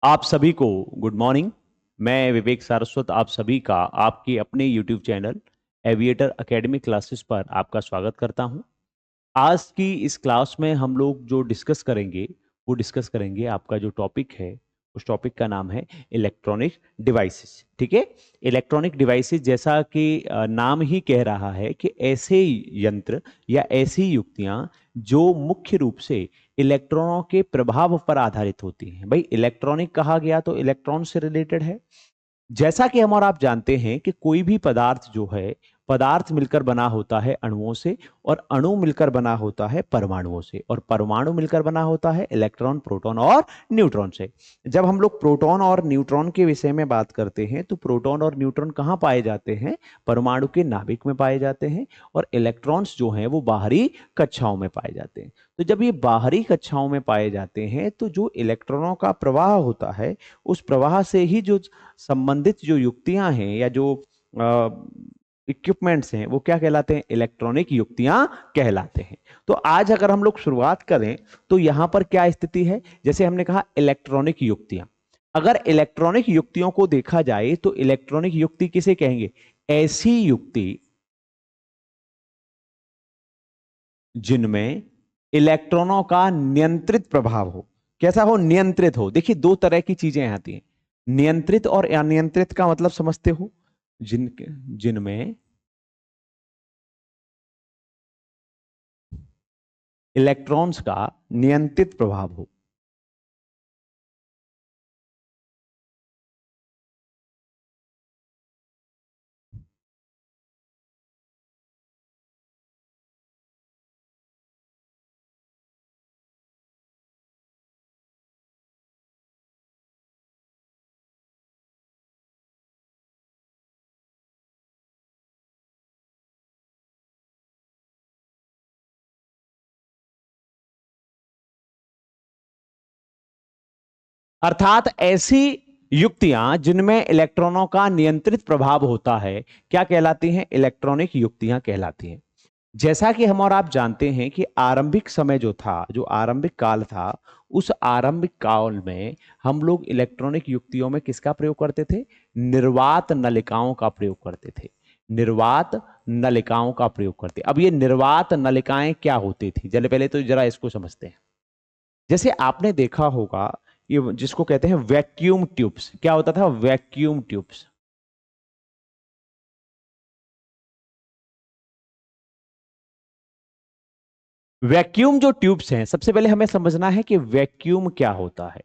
आप सभी को गुड मॉर्निंग। मैं विवेक सारस्वत आप सभी का आपके अपने YouTube channel aviator academy classes पर आपका स्वागत करता हूं। आज की इस क्लास में हम लोग जो डिस्कस करेंगे वो डिस्कस करेंगे आपका जो टॉपिक है उस टॉपिक का नाम है इलेक्ट्रॉनिक डिवाइसेस। ठीक है। इलेक्ट्रॉनिक डिवाइसेस जैसा कि नाम ही कह रहा है कि ऐसे यंत्र या ऐसी युक्तियां जो मुख्य रूप से इलेक्ट्रॉनों के प्रभाव पर आधारित होती हैं। भाई इलेक्ट्रॉनिक कहा गया तो इलेक्ट्रॉन से रिलेटेड है। जैसा कि हम और आप जानते हैं कि कोई भी पदार्थ जो है पदार्थ मिलकर बना होता है अणुओं से, और अणु मिलकर बना होता है परमाणुओं से, और परमाणु मिलकर बना होता है इलेक्ट्रॉन प्रोटॉन और न्यूट्रॉन से। जब हम लोग प्रोटॉन और न्यूट्रॉन के विषय में बात करते हैं तो प्रोटॉन और न्यूट्रॉन कहाँ पाए जाते हैं? परमाणु के नाभिक में पाए जाते हैं, और इलेक्ट्रॉन्स जो हैं वो बाहरी कक्षाओं में पाए जाते हैं। तो जब ये बाहरी कक्षाओं में पाए जाते हैं तो जो इलेक्ट्रॉनों का प्रवाह होता है उस प्रवाह से ही जो संबंधित जो युक्तियां हैं या जो इक्विपमेंट्स हैं वो क्या कहलाते हैं? इलेक्ट्रॉनिक युक्तियां कहलाते हैं। तो आज अगर हम लोग शुरुआत करें तो यहां पर क्या स्थिति है? जैसे हमने कहा इलेक्ट्रॉनिक युक्तियां। अगर इलेक्ट्रॉनिक युक्तियों को देखा जाए तो इलेक्ट्रॉनिक युक्ति किसे कहेंगे? ऐसी युक्ति जिनमें इलेक्ट्रॉनों का नियंत्रित प्रभाव हो। कैसा हो? नियंत्रित हो। देखिए दो तरह की चीजें आती हैं, नियंत्रित और अनियंत्रित। का मतलब समझते हो? जिनमें इलेक्ट्रॉन्स का नियंत्रित प्रभाव हो। अर्थात ऐसी युक्तियां जिनमें इलेक्ट्रॉनों का नियंत्रित प्रभाव होता है क्या कहलाती हैं? इलेक्ट्रॉनिक युक्तियां कहलाती हैं। जैसा कि हम और आप जानते हैं कि आरंभिक समय जो था, जो आरंभिक काल था, उस आरंभिक काल में हम लोग इलेक्ट्रॉनिक युक्तियों में किसका प्रयोग करते थे? निर्वात नलिकाओं का प्रयोग करते थे। निर्वात नलिकाओं का प्रयोग करते। अब ये निर्वात नलिकाएं क्या होती थी? चलिए पहले तो जरा इसको समझते हैं। जैसे आपने देखा होगा ये जिसको कहते हैं वैक्यूम ट्यूब्स। क्या होता था? Vacuum tubes. वैक्यूम जो ट्यूब्स हैं, सबसे पहले हमें समझना है कि वैक्यूम क्या होता है।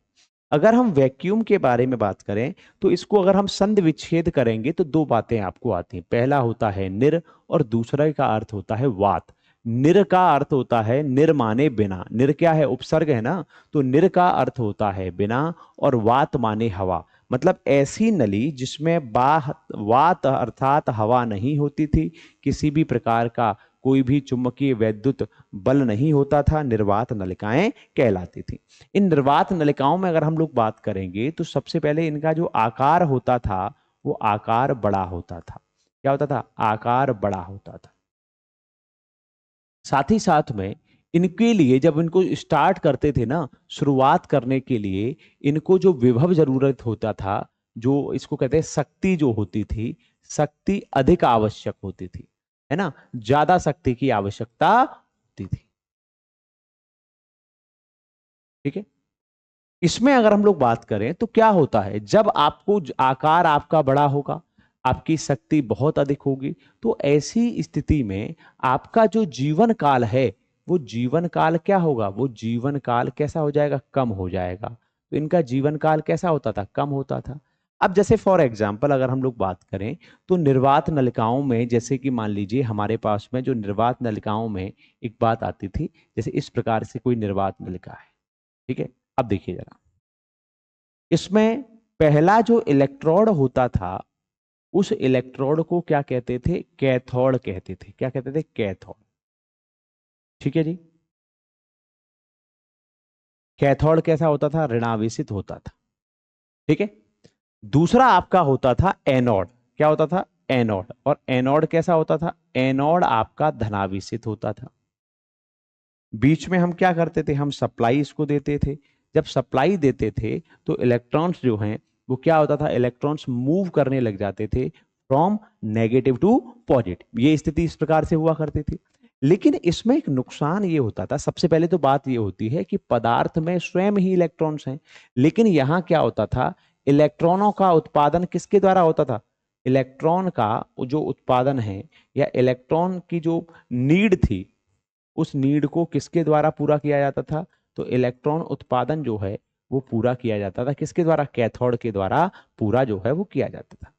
अगर हम वैक्यूम के बारे में बात करें तो इसको अगर हम संधि विच्छेद करेंगे तो दो बातें आपको आती हैं। पहला होता है निर, और दूसरा का अर्थ होता है वात। निर का अर्थ होता है निर माने बिना। निर क्या है? उपसर्ग है ना। तो निर का अर्थ होता है बिना, और वात माने हवा। मतलब ऐसी नली जिसमें वात अर्थात हवा नहीं होती थी, किसी भी प्रकार का कोई भी चुंबकीय वैद्युत बल नहीं होता था, निर्वात नलिकाएं कहलाती थी। इन निर्वात नलिकाओं में अगर हम लोग बात करेंगे तो सबसे पहले इनका जो आकार होता था वो आकार बड़ा होता था। क्या होता था? आकार बड़ा होता था। साथ ही साथ में इनके लिए जब इनको स्टार्ट करते थे ना, शुरुआत करने के लिए इनको जो विभव जरूरत होता था, जो इसको कहते हैं शक्ति जो होती थी, शक्ति अधिक आवश्यक होती थी, है ना। ज्यादा शक्ति की आवश्यकता होती थी। ठीक है। इसमें अगर हम लोग बात करें तो क्या होता है, जब आपको आकार आपका बड़ा होगा, आपकी शक्ति बहुत अधिक होगी, तो ऐसी स्थिति में आपका जो जीवन काल है वो जीवन काल क्या होगा? वो जीवन काल कैसा हो जाएगा? कम हो जाएगा। तो इनका जीवन काल कैसा होता था? कम होता था। अब जैसे फॉर एग्जाम्पल अगर हम लोग बात करें तो निर्वात नलिकाओं में, जैसे कि मान लीजिए हमारे पास में जो निर्वात नलिकाओं में एक बात आती थी, जैसे इस प्रकार से कोई निर्वात नलिका है। ठीक है। अब देखिए जरा, इसमें पहला जो इलेक्ट्रोड होता था उस इलेक्ट्रोड को क्या कहते थे? कैथोड कहते थे। क्या कहते थे? कैथोड। ठीक है जी। कैथोड कैसा होता था? ऋणावेशित होता था। ठीक है। दूसरा आपका होता था एनोड। क्या होता था? एनोड। और एनोड कैसा होता था? एनोड आपका धनावेशित होता था। बीच में हम क्या करते थे? हम सप्लाई इसको देते थे। जब सप्लाई देते थे तो इलेक्ट्रॉन्स जो हैं वो क्या होता था, इलेक्ट्रॉन्स मूव करने लग जाते थे फ्रॉम नेगेटिव टू पॉजिटिव। ये स्थिति इस प्रकार से हुआ करती थी। लेकिन इसमें एक नुकसान ये होता था, सबसे पहले तो बात ये होती है कि पदार्थ में स्वयं ही इलेक्ट्रॉन्स हैं, लेकिन यहां क्या होता था, इलेक्ट्रॉनों का उत्पादन किसके द्वारा होता था, इलेक्ट्रॉन का जो उत्पादन है या इलेक्ट्रॉन की जो नीड थी उस नीड को किसके द्वारा पूरा किया जाता था, तो इलेक्ट्रॉन उत्पादन जो है वो पूरा किया जाता था किसके द्वारा, कैथोड के द्वारा पूरा जो है वो किया जाता था।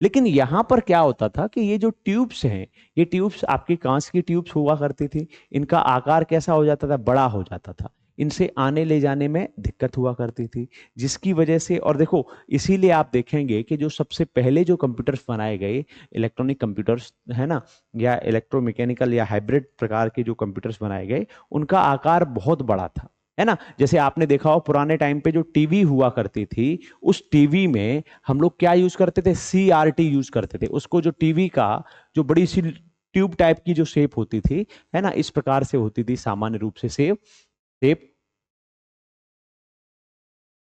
लेकिन यहां पर क्या होता था कि ये जो ट्यूब्स हैं, ये ट्यूब्स आपकी कांच की ट्यूब्स हुआ करती थी, इनका आकार कैसा हो जाता था, बड़ा हो जाता था, इनसे आने ले जाने में दिक्कत हुआ करती थी, जिसकी वजह से, और देखो इसीलिए आप देखेंगे कि जो सबसे पहले जो कंप्यूटर्स बनाए गए, इलेक्ट्रॉनिक कंप्यूटर्स है ना, या इलेक्ट्रोमैकेनिकल या हाइब्रिड प्रकार के जो कंप्यूटर्स बनाए गए, उनका आकार बहुत बड़ा था, है ना। जैसे आपने देखा हो पुराने टाइम पे जो टीवी हुआ करती थी, उस टीवी में हम लोग क्या यूज करते थे, CRT यूज करते थे उसको, जो टीवी का जो बड़ी सी ट्यूब टाइप की जो शेप होती थी, है ना, इस प्रकार से होती थी सामान्य रूप से शेप शेप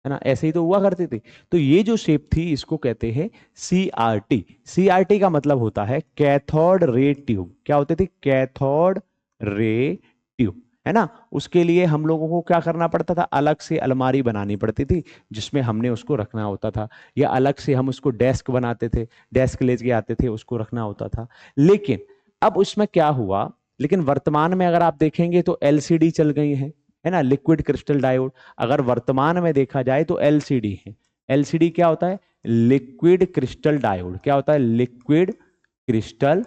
है ना, ऐसे ही तो हुआ करती थी। तो ये जो शेप थी इसको कहते हैं CRT। CRT का मतलब होता है कैथोड रे ट्यूब। क्या होती थी, कैथोड रे ट्यूब, है ना। उसके लिए हम लोगों को क्या करना पड़ता था, अलग से अलमारी बनानी पड़ती थी जिसमें हमने उसको रखना होता था, या अलग से हम उसको डेस्क बनाते थे, डेस्क लेके आते थे, उसको रखना होता था। लेकिन अब उसमें क्या हुआ, लेकिन वर्तमान में अगर आप देखेंगे तो LCD चल गई है ना, लिक्विड क्रिस्टल डायोड। अगर वर्तमान में देखा जाए तो LCD है। LCD क्या होता है, लिक्विड क्रिस्टल डायोड। क्या होता है, लिक्विड क्रिस्टल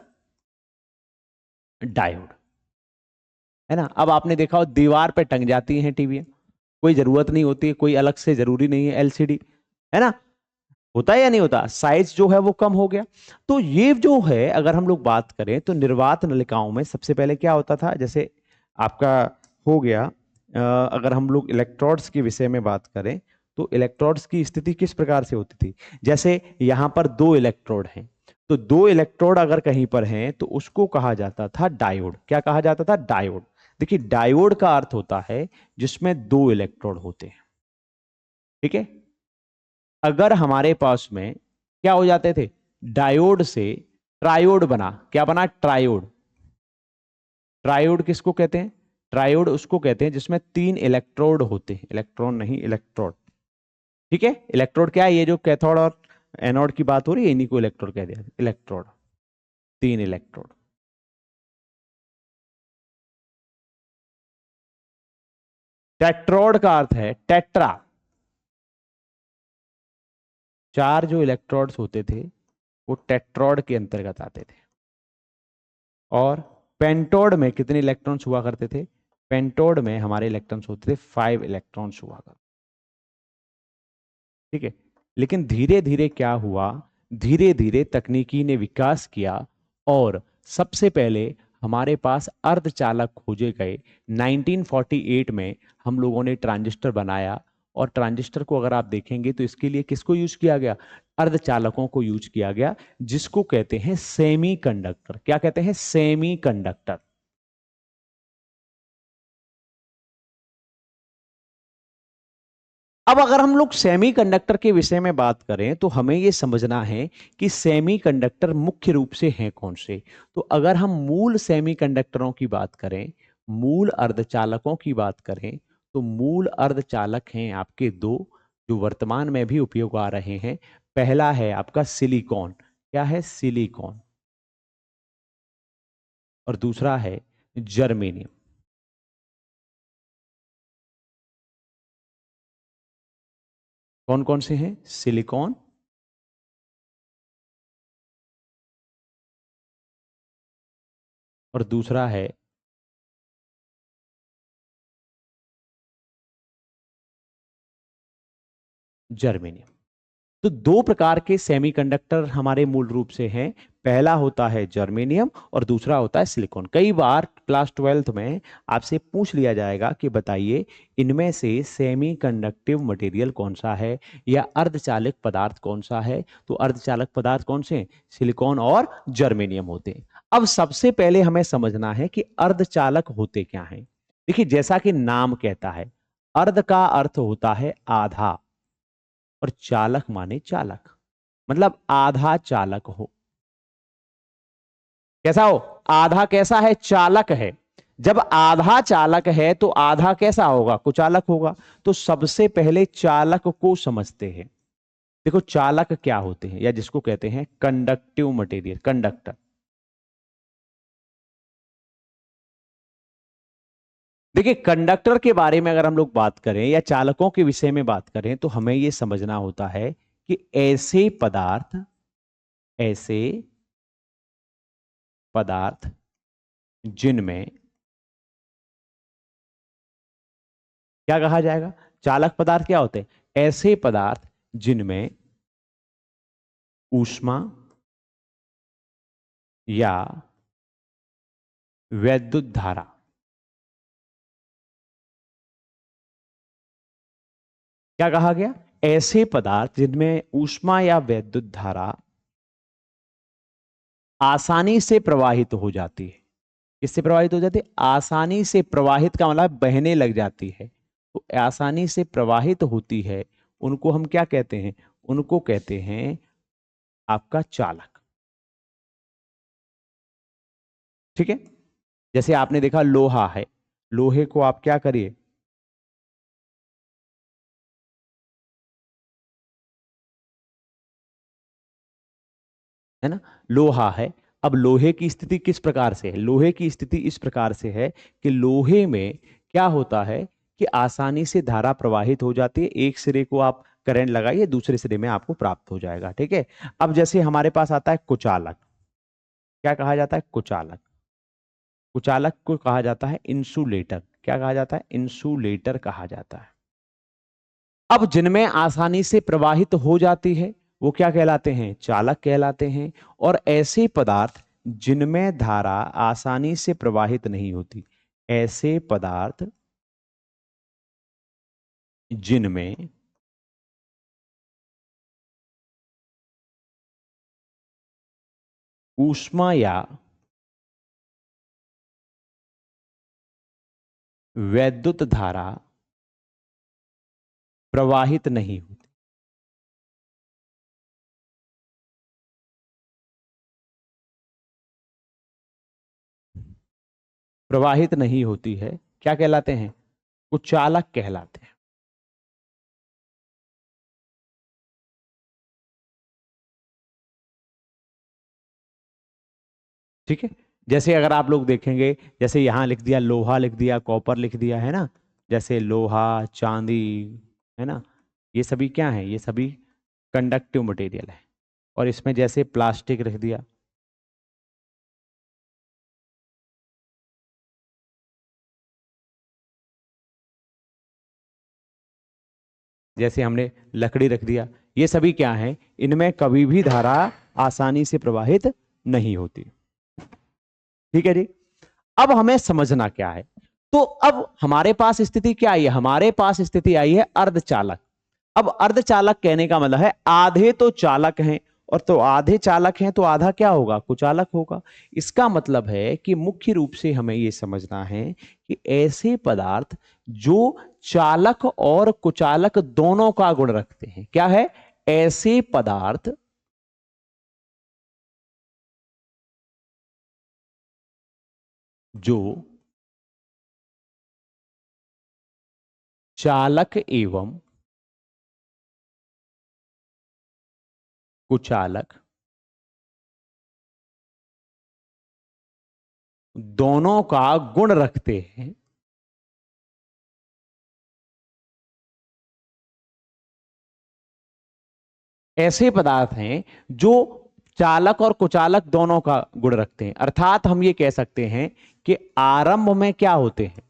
डायोड, है ना। अब आपने देखा हो दीवार पे टंग जाती हैं टीवी, कोई जरूरत नहीं होती है, कोई अलग से जरूरी नहीं है LCD, है ना। होता है या नहीं होता, साइज जो है वो कम हो गया। तो ये जो है अगर हम लोग बात करें तो निर्वात नलिकाओं में सबसे पहले क्या होता था, जैसे आपका हो गया, अगर हम लोग इलेक्ट्रोड्स के विषय में बात करें तो इलेक्ट्रोड्स की स्थिति किस प्रकार से होती थी। जैसे यहां पर दो इलेक्ट्रोड हैं, तो दो इलेक्ट्रोड अगर कहीं पर हैं तो उसको कहा जाता था डायोड। क्या कहा जाता था, डायोड। देखिए डायोड का अर्थ होता है जिसमें दो इलेक्ट्रोड होते हैं, ठीक है। अगर हमारे पास में क्या हो जाते थे, डायोड से ट्रायोड बना, क्या बना, ट्रायोड। ट्रायोड किसको कहते हैं, ट्रायोड उसको कहते हैं जिसमें तीन इलेक्ट्रोड होते हैं, इलेक्ट्रॉन नहीं, इलेक्ट्रोड, ठीक है। इलेक्ट्रोड क्या है, ये जो कैथोड और एनोड की बात हो रही है इन्हीं को इलेक्ट्रोड कह दिया, इलेक्ट्रोड, तीन इलेक्ट्रोड। टेट्रोड का अर्थ है टेट्रा, चार जो इलेक्ट्रोड्स होते थे वो टेट्रोड के अंतर्गत आते थे। और पेंटोड में कितने इलेक्ट्रॉन्स हुआ करते थे, पेंटोड में हमारे इलेक्ट्रॉन्स होते थे 5 इलेक्ट्रॉन्स हुआ करते, ठीक है। लेकिन धीरे धीरे क्या हुआ, धीरे धीरे तकनीकी ने विकास किया और सबसे पहले हमारे पास अर्धचालक खोजे गए। 1948 में हम लोगों ने ट्रांजिस्टर बनाया, और ट्रांजिस्टर को अगर आप देखेंगे तो इसके लिए किसको यूज किया गया, अर्धचालकों को यूज किया गया, जिसको कहते हैं सेमी कंडक्टर। क्या कहते हैं, सेमी कंडक्टर। अब अगर हम लोग सेमीकंडक्टर के विषय में बात करें तो हमें यह समझना है कि सेमीकंडक्टर मुख्य रूप से हैं कौन से। तो अगर हम मूल सेमीकंडक्टरों की बात करें, मूल अर्धचालकों की बात करें, तो मूल अर्धचालक हैं आपके दो, जो वर्तमान में भी उपयोग आ रहे हैं। पहला है आपका सिलिकॉन। क्या है, सिलिकॉन। और दूसरा है जर्मेनियम। कौन कौन से हैं, सिलिकॉन, और दूसरा है जर्मेनियम। तो दो प्रकार के सेमीकंडक्टर हमारे मूल रूप से हैं। पहला होता है जर्मेनियम और दूसरा होता है सिलिकॉन। कई बार क्लास 12th में आपसे पूछ लिया जाएगा कि बताइए इनमें से सेमी कंडक्टिव मटेरियल कौन सा है, या अर्धचालक पदार्थ कौन सा है। तो अर्धचालक पदार्थ कौन से हैं, सिलिकॉन और जर्मेनियम होते हैं। अब सबसे पहले हमें समझना है कि अर्धचालक होते क्या हैं। देखिए जैसा कि नाम कहता है, अर्ध का अर्थ होता है आधा, और चालक माने चालक, मतलब आधा चालक हो। कैसा हो? आधा कैसा है? चालक है। जब आधा चालक है तो आधा कैसा होगा? कुचालक होगा। तो सबसे पहले चालक को समझते हैं। देखो चालक क्या होते हैं, या जिसको कहते हैं कंडक्टिव मटेरियल, कंडक्टर। देखिए कंडक्टर के बारे में अगर हम लोग बात करें या चालकों के विषय में बात करें तो हमें यह समझना होता है कि ऐसे पदार्थ जिनमें क्या कहा जाएगा? चालक पदार्थ क्या होते हैं? ऐसे पदार्थ जिनमें ऊष्मा या वैद्युत धारा, क्या कहा गया? ऐसे पदार्थ जिनमें ऊष्मा या वैद्युत धारा आसानी से प्रवाहित हो जाती है। किससे प्रवाहित हो जाती है? आसानी से प्रवाहित का मतलब बहने लग जाती है। तो आसानी से प्रवाहित होती है, उनको हम क्या कहते हैं? उनको कहते हैं आपका चालक। ठीक है। जैसे आपने देखा लोहा है, लोहे को आप क्या करिए, है ना, लोहा है। अब लोहे की स्थिति किस प्रकार से है? लोहे की स्थिति इस प्रकार से है कि लोहे में क्या होता है कि आसानी से धारा प्रवाहित हो जाती है। एक सिरे को आप करंट लगाइए, दूसरे सिरे में आपको प्राप्त हो जाएगा। ठीक है। अब जैसे हमारे पास आता है कुचालक, क्या कहा जाता है? कुचालक। कुचालक को कहा जाता है इंसुलेटर। क्या कहा जाता है? इंसुलेटर कहा जाता है। अब जिनमें आसानी से प्रवाहित हो जाती है वो क्या कहलाते हैं? चालक कहलाते हैं। और ऐसे पदार्थ जिनमें धारा आसानी से प्रवाहित नहीं होती, ऐसे पदार्थ जिनमें ऊष्मा या वैद्युत धारा प्रवाहित नहीं होती, प्रवाहित नहीं होती है, क्या कहलाते हैं? कुचालक कहलाते हैं। ठीक है। जैसे अगर आप लोग देखेंगे, जैसे यहां लिख दिया लोहा, लिख दिया कॉपर, लिख दिया, है ना, जैसे लोहा, चांदी, है ना, ये सभी क्या है? ये सभी कंडक्टिव मटेरियल है। और इसमें जैसे प्लास्टिक लिख दिया, जैसे हमने लकड़ी रख दिया, ये सभी क्या है? इनमें कभी भी धारा आसानी से प्रवाहित नहीं होती। ठीक है जी। अब हमें समझना क्या है, तो अब हमारे पास स्थिति क्या आई है? हमारे पास स्थिति आई है अर्धचालक। अब अर्धचालक कहने का मतलब है आधे तो चालक हैं, और तो आधे चालक हैं तो आधा क्या होगा? कुचालक होगा। इसका मतलब है कि मुख्य रूप से हमें यह समझना है कि ऐसे पदार्थ जो चालक और कुचालक दोनों का गुण रखते हैं, क्या है? ऐसे पदार्थ जो चालक एवं कुचालक दोनों का गुण रखते हैं, ऐसे पदार्थ हैं जो चालक और कुचालक दोनों का गुण रखते हैं। अर्थात हम ये कह सकते हैं कि आरंभ में क्या होते हैं?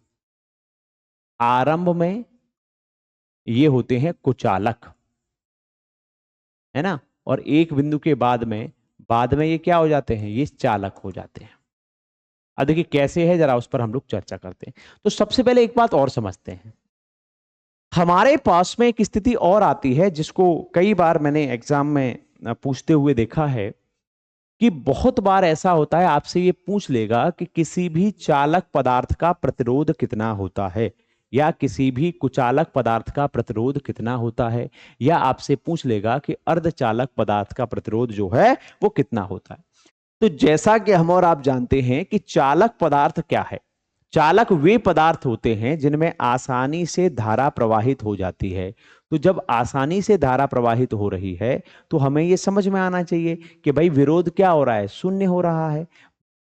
आरंभ में ये होते हैं कुचालक, है ना, और एक बिंदु के बाद में ये क्या हो जाते हैं? ये चालक हो जाते हैं। अब देखिए कैसे है, जरा उस पर हम लोग चर्चा करते हैं। तो सबसे पहले एक बात और समझते हैं। हमारे पास में एक स्थिति और आती है जिसको कई बार मैंने एग्जाम में पूछते हुए देखा है, कि बहुत बार ऐसा होता है, आपसे ये पूछ लेगा कि किसी भी चालक पदार्थ का प्रतिरोध कितना होता है, या किसी भी कुचालक पदार्थ का प्रतिरोध कितना होता है, या आपसे पूछ लेगा कि अर्धचालक पदार्थ का प्रतिरोध जो है वो कितना होता है। तो जैसा कि हम और आप जानते हैं कि चालक पदार्थ क्या है, चालक वे पदार्थ होते हैं जिनमें आसानी से धारा प्रवाहित हो जाती है। तो जब आसानी से धारा प्रवाहित हो रही है तो हमें यह समझ में आना चाहिए कि भाई विरोध क्या हो रहा है, शून्य हो रहा है।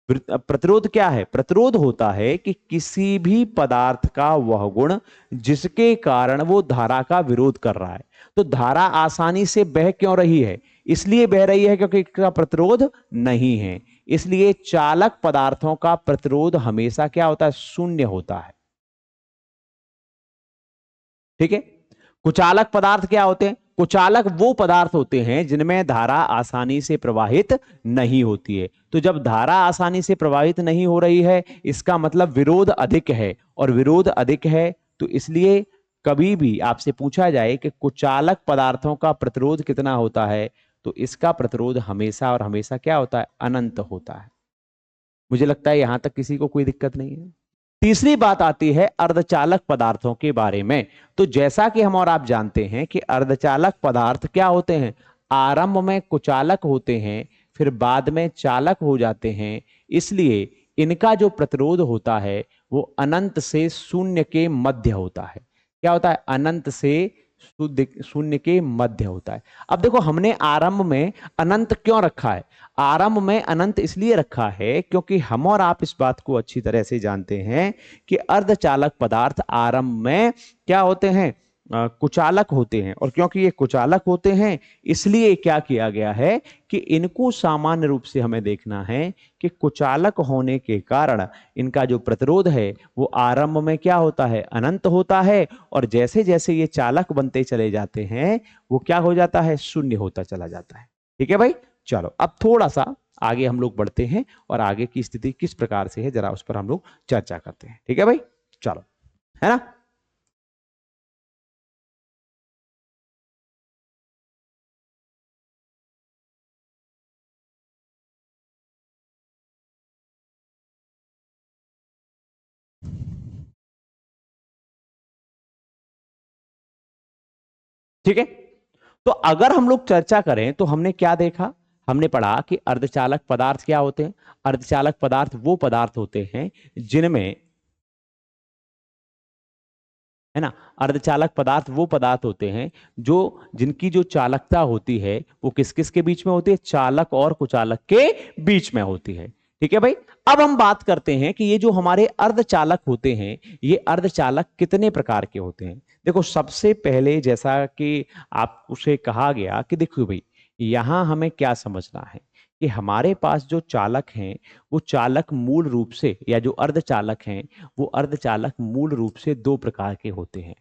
प्रतिरोध क्या है, प्रतिरोध होता है कि किसी भी पदार्थ का वह गुण जिसके कारण वो धारा का विरोध कर रहा है। तो धारा आसानी से बह क्यों रही है, इसलिए बह रही है क्योंकि इसका प्रतिरोध नहीं है। इसलिए चालक पदार्थों का प्रतिरोध हमेशा क्या होता है, शून्य होता है। ठीक है। कुचालक पदार्थ क्या होते हैं, कुचालक वो पदार्थ होते हैं जिनमें धारा आसानी से प्रवाहित नहीं होती है। तो जब धारा आसानी से प्रवाहित नहीं हो रही है इसका मतलब विरोध अधिक है, और विरोध अधिक है तो इसलिए कभी भी आपसे पूछा जाए कि कुचालक पदार्थों का प्रतिरोध कितना होता है तो इसका प्रतिरोध हमेशा और हमेशा क्या होता है, अनंत होता है। मुझे लगता है यहां तक किसी को कोई दिक्कत नहीं है। तीसरी बात आती है अर्धचालक पदार्थों के बारे में। तो जैसा कि हम और आप जानते हैं कि अर्धचालक पदार्थ क्या होते हैं, आरंभ में कुचालक होते हैं फिर बाद में चालक हो जाते हैं। इसलिए इनका जो प्रतिरोध होता है वो अनंत से शून्य के मध्य होता है। क्या होता है, अनंत से शून्य के मध्य होता है। अब देखो हमने आरंभ में अनंत क्यों रखा है, आरंभ में अनंत इसलिए रखा है क्योंकि हम और आप इस बात को अच्छी तरह से जानते हैं कि अर्धचालक पदार्थ आरंभ में क्या होते हैं, कुचालक होते हैं। और क्योंकि ये कुचालक होते हैं इसलिए क्या किया गया है कि इनको सामान्य रूप से हमें देखना है कि कुचालक होने के कारण इनका जो प्रतिरोध है वो आरंभ में क्या होता है, अनंत होता है। और जैसे जैसे ये चालक बनते चले जाते हैं वो क्या हो जाता है, शून्य होता चला जाता है। ठीक है भाई, चलो अब थोड़ा सा आगे हम लोग बढ़ते हैं और आगे की स्थिति किस प्रकार से है जरा उस पर हम लोग चर्चा करते हैं। ठीक है भाई, चलो, है ना। ठीक है, तो अगर हम लोग चर्चा करें तो हमने क्या देखा, हमने पढ़ा कि अर्धचालक पदार्थ क्या होते हैं। अर्धचालक पदार्थ वो पदार्थ होते हैं जिनमें, है ना, अर्धचालक पदार्थ वो पदार्थ होते हैं जो जिनकी जो चालकता होती है वो किस किस के बीच में होती है, चालक और कुचालक के बीच में होती है। ठीक है भाई, अब हम बात करते हैं कि ये जो हमारे अर्धचालक होते हैं ये अर्धचालक कितने प्रकार के होते हैं। देखो सबसे पहले जैसा कि आप उसे कहा गया कि देखो भाई यहां हमें क्या समझना है कि हमारे पास जो चालक हैं वो चालक मूल रूप से, या जो अर्धचालक हैं वो अर्धचालक मूल रूप से दो प्रकार के होते हैं।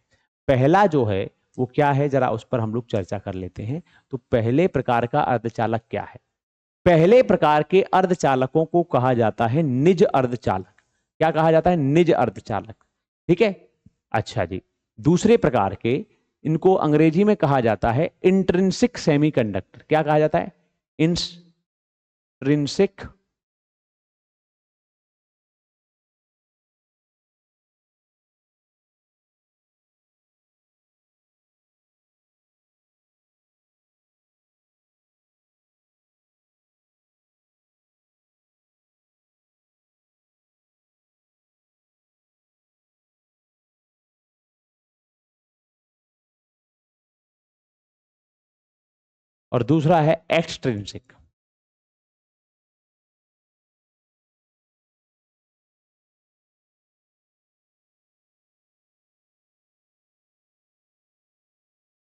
पहला जो है वो क्या है, जरा उस पर हम लोग चर्चा कर लेते हैं। तो पहले प्रकार का अर्धचालक क्या है, पहले प्रकार के अर्धचालकों को कहा जाता है निज अर्धचालक। क्या कहा जाता है, निज अर्धचालक। ठीक है, अच्छा जी। दूसरे प्रकार के, इनको अंग्रेजी में कहा जाता है इंट्रिंसिक सेमीकंडक्टर। क्या कहा जाता है, इंट्रिंसिक और दूसरा है एक्सट्रिंसिक।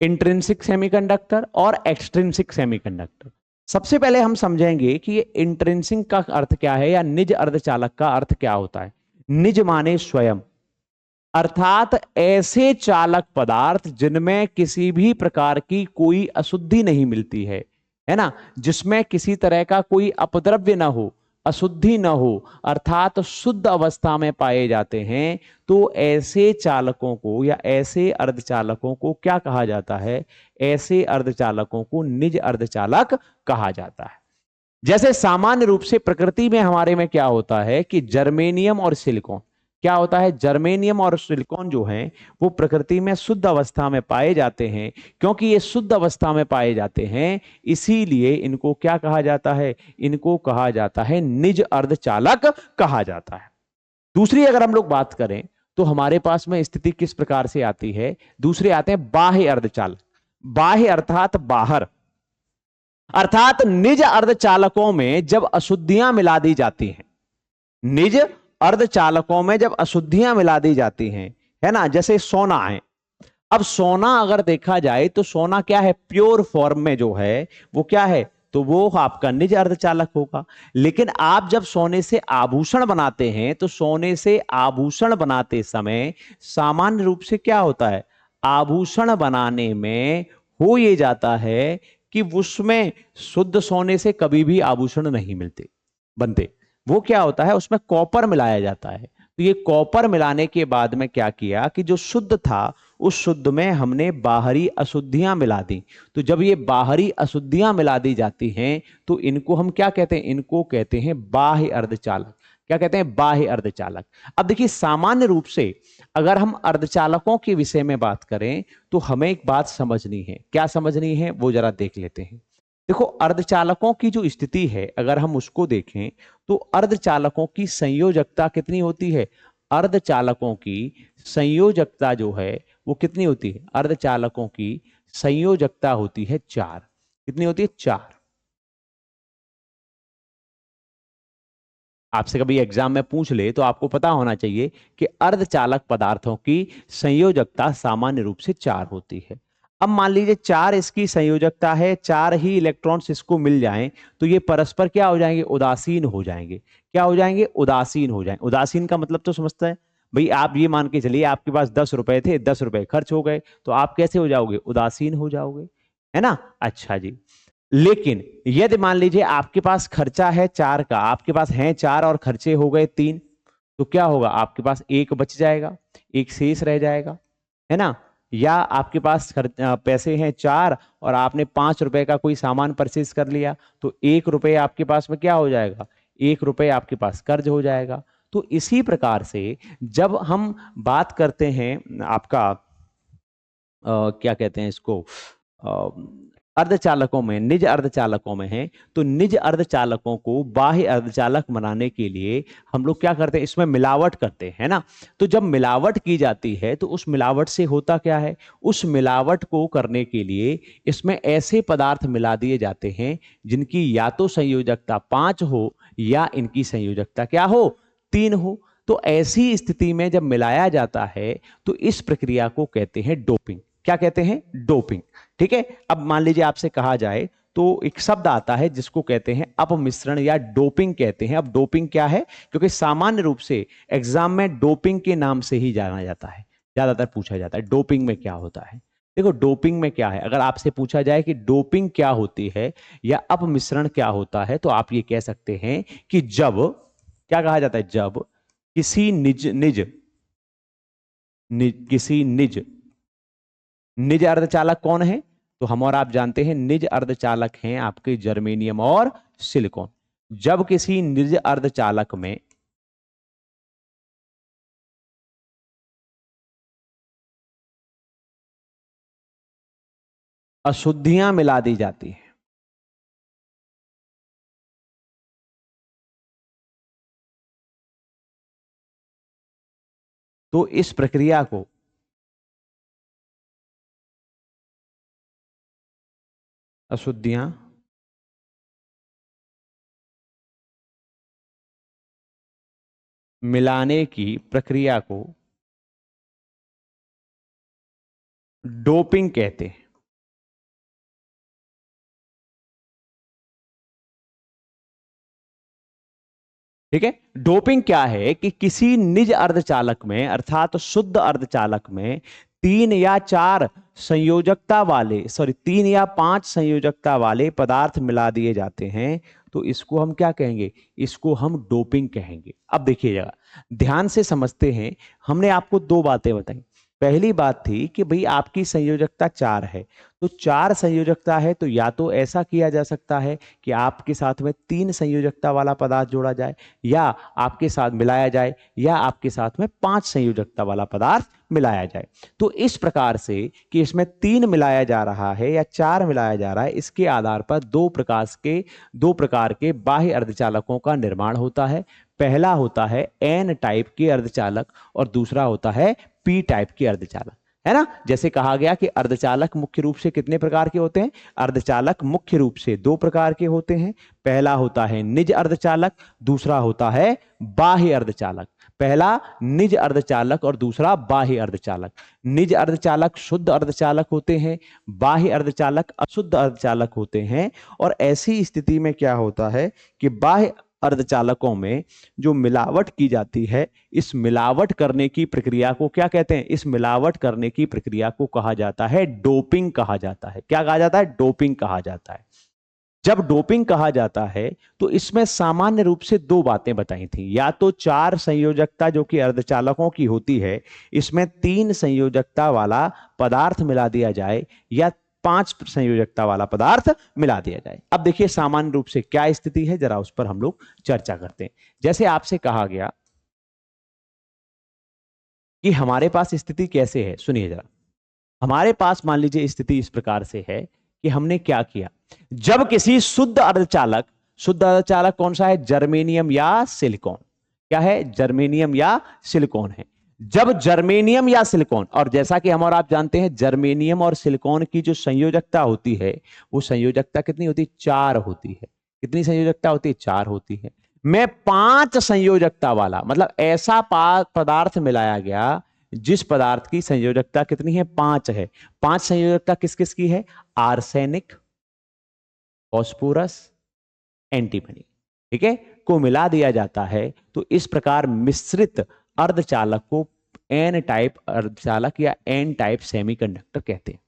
इंट्रिंसिक सेमीकंडक्टर और एक्सट्रिंसिक सेमीकंडक्टर। सबसे पहले हम समझेंगे कि ये इंट्रिंसिक का अर्थ क्या है या निज अर्धचालक का अर्थ क्या होता है। निज माने स्वयं, अर्थात ऐसे चालक पदार्थ जिनमें किसी भी प्रकार की कोई अशुद्धि नहीं मिलती है ना, जिसमें किसी तरह का कोई अपद्रव्य ना हो, अशुद्धि न हो, अर्थात शुद्ध अवस्था में पाए जाते हैं। तो ऐसे चालकों को या ऐसे अर्धचालकों को क्या कहा जाता है, ऐसे अर्धचालकों को निज अर्धचालक कहा जाता है। जैसे सामान्य रूप से प्रकृति में हमारे में क्या होता है कि जर्मेनियम और सिलिकॉन, क्या होता है, जर्मेनियम और सिलिकॉन जो हैं वो प्रकृति में शुद्ध अवस्था में पाए जाते हैं। क्योंकि ये शुद्ध अवस्था में पाए जाते हैं, इसीलिए इनको क्या कहा जाता है, इनको कहा जाता है निज अर्धचालक कहा जाता है। दूसरी अगर हम लोग बात करें तो हमारे पास में स्थिति किस प्रकार से आती है, दूसरे आते हैं बाह्य अर्धचालक। बाह्य अर्थात बाहर, अर्थात निज अर्धचालकों में जब अशुद्धियां मिला दी जाती हैं, निज अर्धचालकों में जब अशुद्धियां मिला दी जाती हैं, है ना, जैसे सोना है। अब सोना अगर देखा जाए तो सोना क्या है, प्योर फॉर्म में जो है वो क्या है, तो वो आपका निज अर्धचालक होगा। लेकिन आप जब सोने से आभूषण बनाते हैं तो सोने से आभूषण बनाते समय सामान्य रूप से क्या होता है, आभूषण बनाने में हो ये जाता है कि उसमें शुद्ध सोने से कभी भी आभूषण नहीं मिलते बनते। वो क्या होता है, उसमें कॉपर मिलाया जाता है। तो ये कॉपर मिलाने के बाद में क्या किया कि जो शुद्ध था उस शुद्ध में हमने बाहरी अशुद्धियां मिला दी। तो जब ये बाहरी अशुद्धियां मिला दी जाती हैं तो इनको हम क्या कहते हैं, इनको कहते हैं बाह्य अर्धचालक। क्या कहते हैं, बाह्य अर्धचालक। अब देखिए सामान्य रूप से अगर हम अर्धचालकों के विषय में बात करें तो हमें एक बात समझनी है। क्या समझनी है वो जरा देख लेते हैं। देखो अर्धचालकों की जो स्थिति है अगर हम उसको देखें तो अर्धचालकों की संयोजकता कितनी होती है, अर्धचालकों की संयोजकता जो है वो कितनी होती है, अर्धचालकों की संयोजकता होती है 4। कितनी होती है, 4। आपसे कभी एग्जाम में पूछ ले तो आपको पता होना चाहिए कि अर्धचालक पदार्थों की संयोजकता सामान्य रूप से 4 होती है। अब मान लीजिए 4 इसकी संयोजकता है, 4 ही इलेक्ट्रॉन्स इसको मिल जाएं तो ये परस्पर क्या हो जाएंगे, उदासीन हो जाएंगे। क्या हो जाएंगे, उदासीन हो जाएंगे। उदासीन का मतलब तो समझता है भाई, आप ये मान के चलिए आपके पास 10 रुपए थे, 10 रुपए खर्च हो गए तो आप कैसे हो जाओगे, उदासीन हो जाओगे, है ना। अच्छा जी, लेकिन यदि मान लीजिए आपके पास खर्चा है 4 का, आपके पास है 4 और खर्चे हो गए 3, तो क्या होगा, आपके पास 1 बच जाएगा, एक शेष रह जाएगा, है ना। या आपके पास पैसे हैं 4 और आपने 5 रुपए का कोई सामान परचेज कर लिया तो 1 रुपए आपके पास में क्या हो जाएगा, 1 रुपए आपके पास कर्ज हो जाएगा। तो इसी प्रकार से जब हम बात करते हैं आपका क्या कहते हैं इसको, अर्धचालकों में, निज अर्धचालकों में है, तो निज अर्धचालकों को बाह्य अर्धचालक बनाने के लिए हम लोग क्या करते हैं, इसमें मिलावट करते हैं ना। तो जब मिलावट की जाती है तो उस मिलावट से होता क्या है, उस मिलावट को करने के लिए इसमें ऐसे पदार्थ मिला दिए जाते हैं जिनकी या तो संयोजकता 5 हो या इनकी संयोजकता क्या हो, 3 हो। तो ऐसी स्थिति में जब मिलाया जाता है तो इस प्रक्रिया को कहते हैं डोपिंग। क्या कहते हैं, डोपिंग। ठीक है। अब मान लीजिए आपसे कहा जाए तो एक शब्द आता है जिसको कहते हैं अपमिश्रण या डोपिंग कहते हैं। अब डोपिंग क्या है, क्योंकि सामान्य रूप से एग्जाम में डोपिंग के नाम से ही जाना जाता है, ज्यादातर पूछा जाता है डोपिंग में क्या होता है। देखो डोपिंग में क्या है, अगर आपसे पूछा जाए कि डोपिंग क्या होती है या अपमिश्रण क्या होता है तो आप ये कह सकते हैं कि जब, क्या कहा जाता है, जब किसी निज निज, किसी निज, निज अर्धचालक कौन है, तो हम और आप जानते हैं निज अर्धचालक हैं आपके जर्मेनियम और सिलिकॉन। जब किसी निज अर्धचालक में अशुद्धियां मिला दी जाती हैं, तो इस प्रक्रिया को अशुद्धियां मिलाने की प्रक्रिया को डोपिंग कहते हैं। ठीक है। डोपिंग क्या है कि किसी निज अर्धचालक में अर्थात शुद्ध अर्धचालक में 3 या 4 संयोजकता वाले, सॉरी 3 या 5 संयोजकता वाले पदार्थ मिला दिए जाते हैं तो इसको हम क्या कहेंगे, इसको हम डोपिंग कहेंगे। अब देखिएगा, ध्यान से समझते हैं। हमने आपको 2 बातें बताई। पहली बात थी कि भाई आपकी संयोजकता 4 है, तो 4 संयोजकता है तो या तो ऐसा किया जा सकता है कि आपके साथ में 3 संयोजकता वाला पदार्थ जोड़ा जाए, या आपके साथ मिलाया जाए, या आपके साथ में 5 संयोजकता वाला पदार्थ मिलाया जाए। तो इस प्रकार से कि इसमें 3 मिलाया जा रहा है या 4 मिलाया जा रहा है, इसके आधार पर दो प्रकार के बाह्य अर्धचालकों का निर्माण होता है। पहला होता है एन टाइप के अर्धचालक और दूसरा होता है पी टाइप के अर्धचालक, है ना। जैसे कहा गया कि अर्धचालक मुख्य रूप से कितने प्रकार के होते हैं, अर्धचालक मुख्य रूप से 2 प्रकार के होते हैं। पहला होता है निज अर्धचालक, दूसरा होता है बाह्य अर्धचालक। पहला निज अर्धचालक और दूसरा बाह्य अर्धचालक। निज अर्धचालक शुद्ध अर्धचालक होते हैं, बाह्य अर्धचालक अशुद्ध अर्धचालक होते हैं। और ऐसी स्थिति में क्या होता है कि बाह्य अर्धचालकों में जो मिलावट की जाती है, इस मिलावट करने की प्रक्रिया को क्या कहते हैं, इस मिलावट करने की प्रक्रिया को कहा जाता है डोपिंग कहा जाता है। क्या कहा जाता है, डोपिंग कहा जाता है। जब डोपिंग कहा जाता है तो इसमें सामान्य रूप से 2 बातें बताई थी, या तो 4 संयोजकता जो कि अर्धचालकों की होती है, इसमें 3 संयोजकता वाला पदार्थ मिला दिया जाए, या 5 संयोजकता वाला पदार्थ मिला दिया जाए। अब देखिए सामान्य रूप से क्या स्थिति है, जरा उस पर हम लोग चर्चा करते हैं। जैसे आपसे कहा गया कि हमारे पास स्थिति कैसे है, सुनिए जरा। हमारे पास मान लीजिए स्थिति इस प्रकार से है कि हमने क्या किया, जब किसी शुद्ध अर्धचालक कौन सा है, जर्मेनियम या सिलिकॉन। क्या है, जर्मेनियम या सिलिकॉन है। जब जर्मेनियम या सिलिकॉन, और जैसा कि हम और आप जानते हैं जर्मेनियम और सिलिकॉन की जो संयोजकता होती है, वो संयोजकता कितनी होती है, 4 होती है। कितनी संयोजकता होती है, 4 होती है। में 5 संयोजकता वाला, मतलब ऐसा पदार्थ मिलाया गया जिस पदार्थ की संयोजकता कितनी है, 5 है। 5 संयोजकता किस किस की है, आर्सेनिक, फास्फोरस, एंटीमनी, ठीक है, को मिला दिया जाता है। तो इस प्रकार मिश्रित अर्धचालक को एन टाइप अर्धचालक या एन टाइप सेमीकंडक्टर कहते हैं।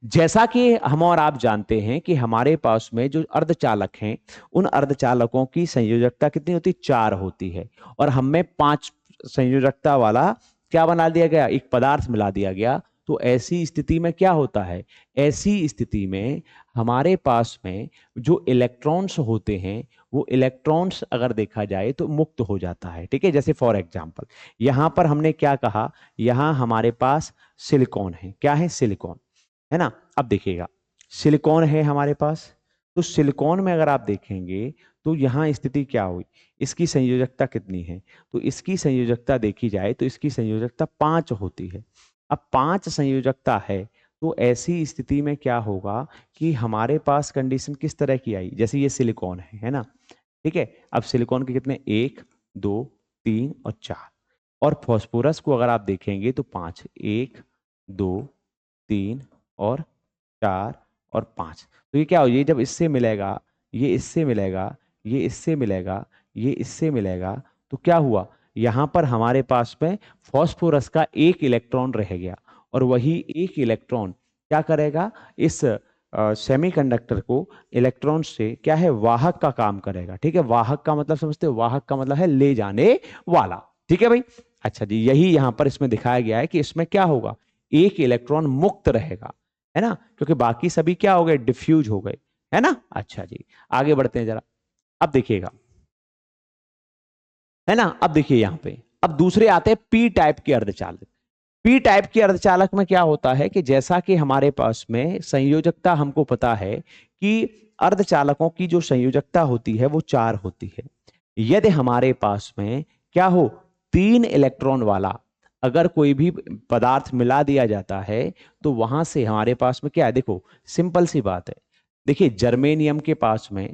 जैसा कि हम और आप जानते हैं कि हमारे पास में जो अर्धचालक हैं, उन अर्धचालकों की संयोजकता कितनी होती है, 4 होती है। और हमें 5 संयोजकता वाला क्या बना दिया गया, एक पदार्थ मिला दिया गया। तो ऐसी स्थिति में क्या होता है, ऐसी स्थिति में हमारे पास में जो इलेक्ट्रॉन्स होते हैं, वो इलेक्ट्रॉन्स अगर देखा जाए तो मुक्त हो जाता है, ठीक है। जैसे फॉर एग्जांपल यहां पर हमने क्या कहा, यहां हमारे पास सिलिकॉन है। क्या है, सिलिकॉन है ना। अब देखिएगा सिलिकॉन है हमारे पास, तो सिलिकॉन में अगर आप देखेंगे तो यहां स्थिति क्या हुई, इसकी संयोजकता कितनी है, तो इसकी संयोजकता देखी जाए तो इसकी संयोजकता 5 होती है। अब 5 संयोजकता है, तो ऐसी स्थिति में क्या होगा कि हमारे पास कंडीशन किस तरह की आई, जैसे ये सिलिकॉन है ना, ठीक है। अब सिलिकॉन के कितने, 1 2 3 और 4। और फास्फोरस को अगर आप देखेंगे तो 5, 1 2 3 और 4 और 5। तो ये क्या हो, ये जब इससे मिलेगा, ये इससे मिलेगा, ये इससे मिलेगा, ये इससे मिलेगा, तो क्या हुआ, यहां पर हमारे पास में फास्फोरस का 1 इलेक्ट्रॉन रह गया। और वही 1 इलेक्ट्रॉन क्या करेगा, इस सेमीकंडक्टर को इलेक्ट्रॉन से क्या है, वाहक का काम करेगा, ठीक है। वाहक का मतलब समझते हो, वाहक का मतलब है ले जाने वाला, ठीक है भाई। अच्छा जी, यही यहां पर इसमें दिखाया गया है कि इसमें क्या होगा, 1 इलेक्ट्रॉन मुक्त रहेगा, है ना, क्योंकि बाकी सभी क्या हो गए, डिफ्यूज हो गए, है ना। अच्छा जी, आगे बढ़ते हैं जरा। अब देखिएगा, है ना, अब देखिए यहां पे अब दूसरे आते हैं पी टाइप के अर्धचालक। पी टाइप के अर्धचालक में क्या होता है कि जैसा कि हमारे पास में संयोजकता हमको पता है कि अर्धचालकों की जो संयोजकता होती है वो 4 होती है। यदि हमारे पास में क्या हो, 3 इलेक्ट्रॉन वाला अगर कोई भी पदार्थ मिला दिया जाता है, तो वहां से हमारे पास में क्या है, देखो सिंपल सी बात है। देखिए जर्मेनियम के पास में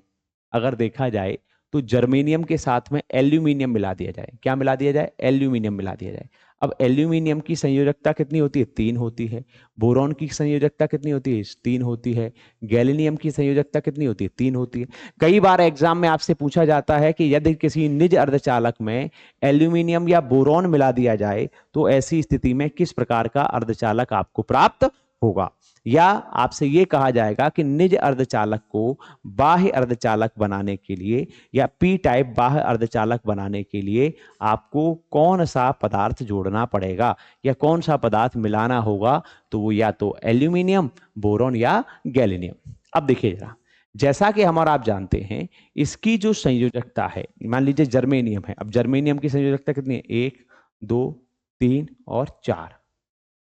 अगर देखा जाए तो जर्मेनियम के साथ में एल्यूमिनियम मिला दिया जाए, क्या मिला दिया जाए, एल्यूमिनियम मिला दिया जाए। अब एल्यूमिनियम की संयोजकता कितनी होती है, 3 होती है। बोरॉन की संयोजकता कितनी होती है, 3 होती है। गैलिनियम की संयोजकता कितनी होती है, 3 होती है। कई बार एग्जाम में आपसे पूछा जाता है कि यदि किसी निज अर्धचालक में एल्यूमिनियम या बोरॉन मिला दिया जाए तो ऐसी स्थिति में किस प्रकार का अर्धचालक आपको प्राप्त होगा। या आपसे ये कहा जाएगा कि निज अर्धचालक को बाह्य अर्धचालक बनाने के लिए या पी टाइप बाह्य अर्धचालक बनाने के लिए आपको कौन सा पदार्थ जोड़ना पड़ेगा या कौन सा पदार्थ मिलाना होगा, तो वो या तो एल्यूमिनियम, बोरॉन या गैलियम। अब देखिए जरा, जैसा कि हम और आप जानते हैं इसकी जो संयोजकता है, मान लीजिए जर्मेनियम है, अब जर्मेनियम की संयोजकता कितनी है, 1 2 3 और 4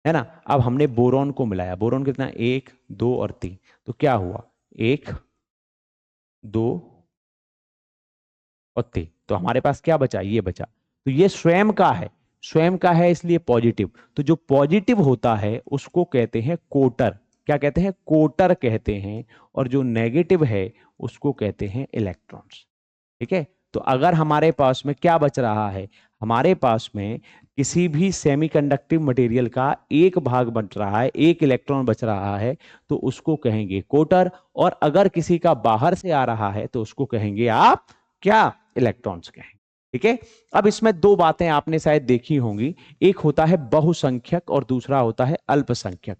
है ना। अब हमने बोरॉन को मिलाया, बोरॉन कितना, 1 2 और 3, तो क्या हुआ, 1 2 और 3, तो हमारे पास क्या बचा, ये बचा। तो ये स्वयं का है, स्वयं का है इसलिए पॉजिटिव। तो जो पॉजिटिव होता है उसको कहते हैं कोटर, क्या कहते हैं, कोटर कहते हैं। और जो नेगेटिव है उसको कहते हैं इलेक्ट्रॉन्स। ठीक है, तो अगर हमारे पास में क्या बच रहा है, हमारे पास में किसी भी सेमीकंडक्टिव मटेरियल का एक भाग बच रहा है, एक इलेक्ट्रॉन बच रहा है, तो उसको कहेंगे कोटर। और अगर किसी का बाहर से आ रहा है तो उसको कहेंगे आप क्या, इलेक्ट्रॉन्स कहेंगे। ठीक है, अब इसमें दो बातें आपने शायद देखी होंगी, एक होता है बहुसंख्यक और दूसरा होता है अल्पसंख्यक।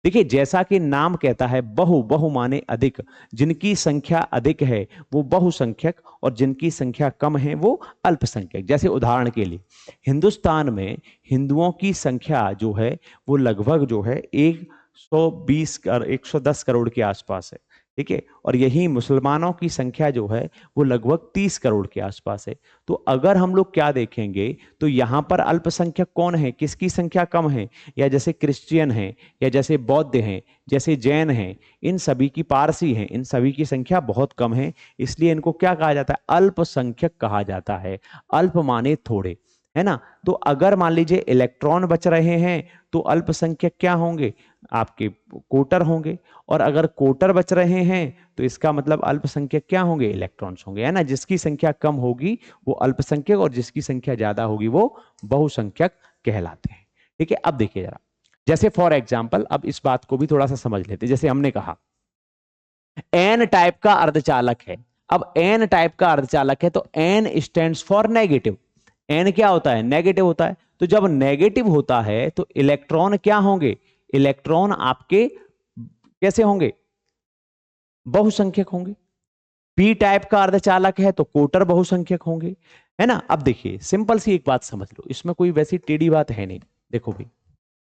देखिए जैसा कि नाम कहता है, बहु, बहु माने अधिक, जिनकी संख्या अधिक है वो बहुसंख्यक और जिनकी संख्या कम है वो अल्पसंख्यक। जैसे उदाहरण के लिए हिंदुस्तान में हिंदुओं की संख्या जो है वो लगभग जो है 110 करोड़ के आसपास है। ठीक है, और यही मुसलमानों की संख्या जो है वो लगभग 30 करोड़ के आसपास है। तो अगर हम लोग क्या देखेंगे तो यहां पर अल्पसंख्यक कौन है, किसकी संख्या कम है, या जैसे क्रिश्चियन है, या जैसे बौद्ध हैं, जैसे जैन हैं, इन सभी की, पारसी हैं, इन सभी की संख्या बहुत कम है, इसलिए इनको क्या कहा जाता है, अल्पसंख्यक कहा जाता है। अल्प माने थोड़े, है ना। तो अगर मान लीजिए इलेक्ट्रॉन बच रहे हैं तो अल्पसंख्यक क्या होंगे, आपके कोटर होंगे। और अगर कोटर बच रहे हैं तो इसका मतलब अल्पसंख्यक क्या होंगे, इलेक्ट्रॉन्स होंगे, है ना। जिसकी संख्या कम होगी वो अल्पसंख्यक और जिसकी संख्या ज्यादा होगी वो बहुसंख्यक कहलाते हैं। ठीक है, अब देखिए जरा, जैसे फॉर एग्जाम्पल, अब इस बात को भी थोड़ा सा समझ लेते हैं। जैसे हमने कहा एन टाइप का अर्धचालक है, अब एन टाइप का अर्धचालक है तो N stands for negative. N क्या होता है, नेगेटिव होता है। तो जब नेगेटिव होता है तो इलेक्ट्रॉन क्या होंगे, इलेक्ट्रॉन आपके कैसे होंगे, बहुसंख्यक होंगे। पी टाइप का अर्धचालक है तो कोटर बहुसंख्यक होंगे, है ना। अब देखिए सिंपल सी एक बात समझ लो, इसमें कोई वैसी टेढ़ी बात है नहीं। देखो भाई,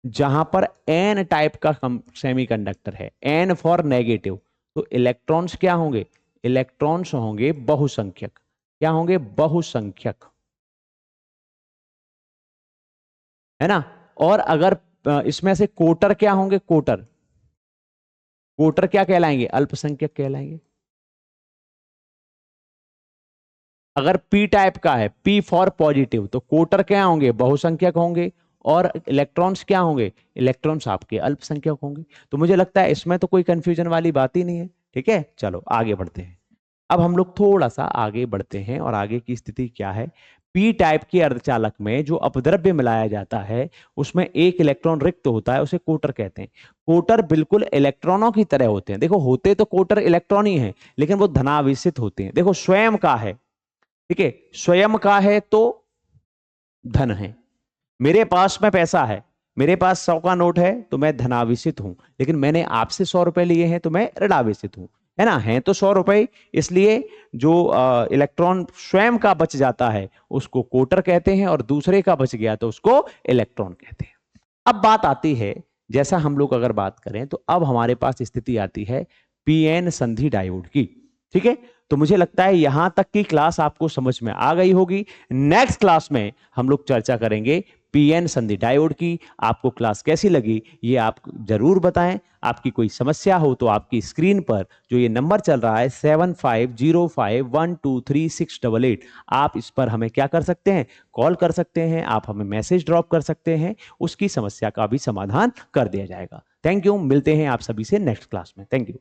जहां पर एन टाइप का सेमीकंडक्टर है, एन फॉर नेगेटिव, तो इलेक्ट्रॉन्स क्या होंगे, इलेक्ट्रॉन्स होंगे बहुसंख्यक। क्या होंगे, बहुसंख्यक, है ना। और अगर इसमें से कोटर क्या होंगे, कोटर, कोटर क्या कहलाएंगे, अल्पसंख्यक कहलाएंगे। अगर पी टाइप का है, पी फॉर पॉजिटिव, तो कोटर क्या होंगे, बहुसंख्यक होंगे। और इलेक्ट्रॉन्स क्या होंगे, इलेक्ट्रॉन्स आपके अल्पसंख्यक होंगे। तो मुझे लगता है इसमें तो कोई कंफ्यूजन वाली बात ही नहीं है। ठीक है, चलो आगे बढ़ते हैं। अब हम लोग थोड़ा सा आगे बढ़ते हैं और आगे की स्थिति क्या है। पी टाइप के अर्धचालक में जो अपद्रव्य मिलाया जाता है उसमें एक इलेक्ट्रॉन रिक्त होता है, उसे कोटर कहते हैं। कोटर बिल्कुल इलेक्ट्रॉनों की तरह होते हैं। देखो होते तो कोटर इलेक्ट्रॉन ही है लेकिन वो धनावेशित होते हैं। देखो स्वयं का है, ठीक है, स्वयं का है तो धन है। मेरे पास में पैसा है, मेरे पास 100 का नोट है तो मैं धनावेशित हूं, लेकिन मैंने आपसे 100 रुपए लिए हैं तो मैं ऋणावेशित हूं, है ना। है तो 100 रुपए, इसलिए जो इलेक्ट्रॉन स्वयं का बच जाता है उसको कोटर कहते हैं और दूसरे का बच गया तो उसको इलेक्ट्रॉन कहते हैं। अब बात आती है, जैसा हम लोग अगर बात करें तो अब हमारे पास स्थिति आती है पीएन संधि डायोड की। ठीक है, तो मुझे लगता है यहां तक की क्लास आपको समझ में आ गई होगी। नेक्स्ट क्लास में हम लोग चर्चा करेंगे पीएन संधि डायोड की। आपको क्लास कैसी लगी ये आप जरूर बताएं। आपकी कोई समस्या हो तो आपकी स्क्रीन पर जो ये नंबर चल रहा है 7505123688, आप इस पर हमें क्या कर सकते हैं, कॉल कर सकते हैं, आप हमें मैसेज ड्रॉप कर सकते हैं, उसकी समस्या का भी समाधान कर दिया जाएगा। थैंक यू, मिलते हैं आप सभी से नेक्स्ट क्लास में। Thank you.